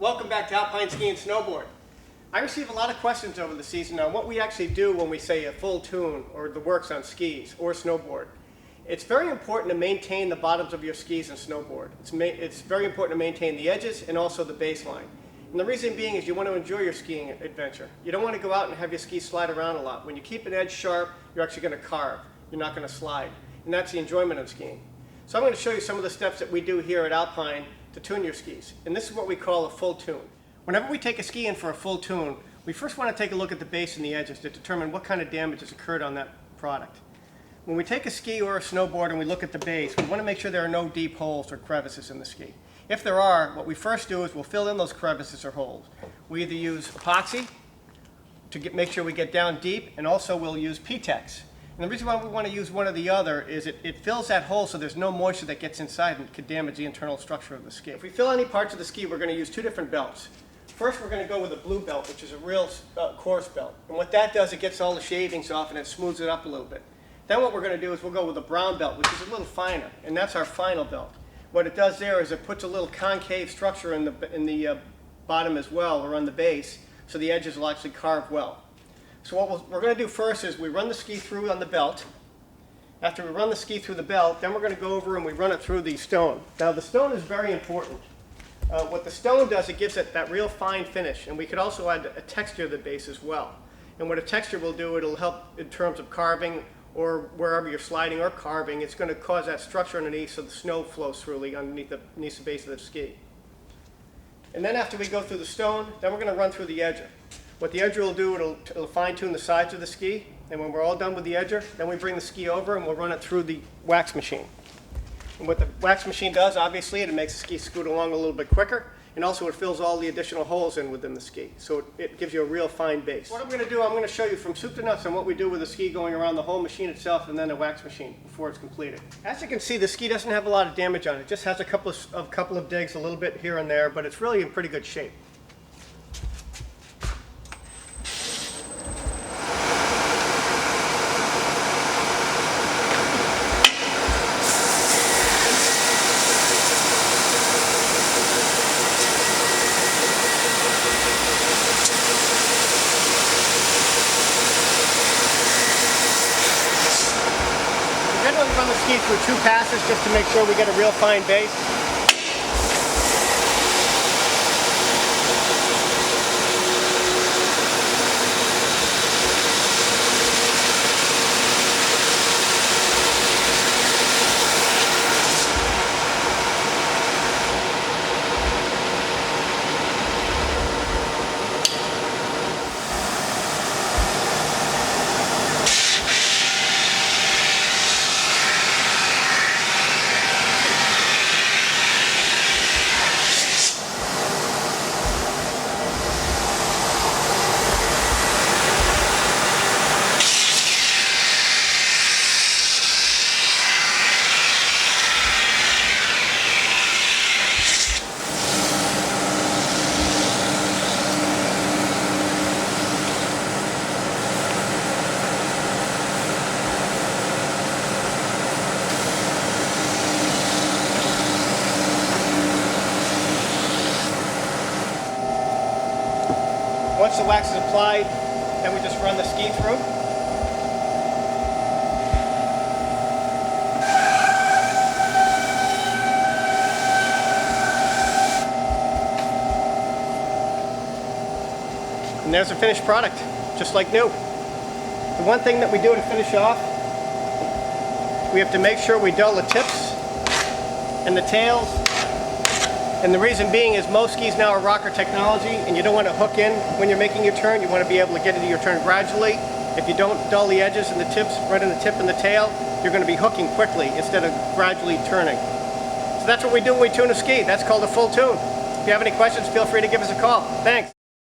Welcome back to Alpine Ski and Snowboard. I receive a lot of questions over the season on what we actually do when we say a full tune or the works on skis or snowboard. It's very important to maintain the bottoms of your skis and snowboard. It's very important to maintain the edges and also the baseline. And the reason being is you want to enjoy your skiing adventure. You don't want to go out and have your skis slide around a lot. When you keep an edge sharp, you're actually going to carve. You're not going to slide. And that's the enjoyment of skiing. So I'm going to show you some of the steps that we do here at Alpine to tune your skis. And this is what we call a full tune. Whenever we take a ski in for a full tune, we first want to take a look at the base and the edges to determine what kind of damage has occurred on that product. When we take a ski or a snowboard and we look at the base, we want to make sure there are no deep holes or crevices in the ski. If there are, what we first do is we'll fill in those crevices or holes. We either use epoxy to make sure we get down deep, and also we'll use P-Tex. And the reason why we want to use one or the other is it fills that hole so there's no moisture that gets inside and could damage the internal structure of the ski. If we fill any parts of the ski, we're going to use two different belts. First, we're going to go with a blue belt, which is a real coarse belt. And what that does, it gets all the shavings off and it smooths it up a little bit. Then what we're going to do is we'll go with a brown belt, which is a little finer, and that's our final belt. What it does there is it puts a little concave structure in the bottom as well, or on the base, so the edges will actually carve well. So what we're going to do first is we run the ski through on the belt. After we run the ski through the belt, then we're going to go over and we run it through the stone. Now the stone is very important. What the stone does, it gives it that real fine finish, and we could also add a texture to the base as well. And what a texture will do, it'll help in terms of carving, or wherever you're sliding or carving, it's going to cause that structure underneath so the snow flows freely underneath the base of the ski. And then after we go through the stone, then we're going to run through the edger. What the edger will do, it'll fine-tune the sides of the ski, and when we're all done with the edger, then we bring the ski over and we'll run it through the wax machine. And what the wax machine does, obviously, it makes the ski scoot along a little bit quicker, and also it fills all the additional holes in within the ski, so it gives you a real fine base. What I'm going to do, I'm going to show you from soup to nuts on what we do with the ski going around the whole machine itself and then the wax machine before it's completed. As you can see, the ski doesn't have a lot of damage on it. It just has a couple of digs, a little bit here and there, but it's really in pretty good shape. Generally run the ski through two passes just to make sure we get a real fine base. Once the wax is applied, then we just run the ski through. And there's a finished product, just like new. The one thing that we do to finish off, we have to make sure we dull the tips and the tails. And the reason being is most skis now are rocker technology, and you don't want to hook in when you're making your turn. You want to be able to get into your turn gradually. If you don't dull the edges and the tips, right in the tip and the tail, you're going to be hooking quickly instead of gradually turning. So that's what we do when we tune a ski. That's called a full tune. If you have any questions, feel free to give us a call. Thanks.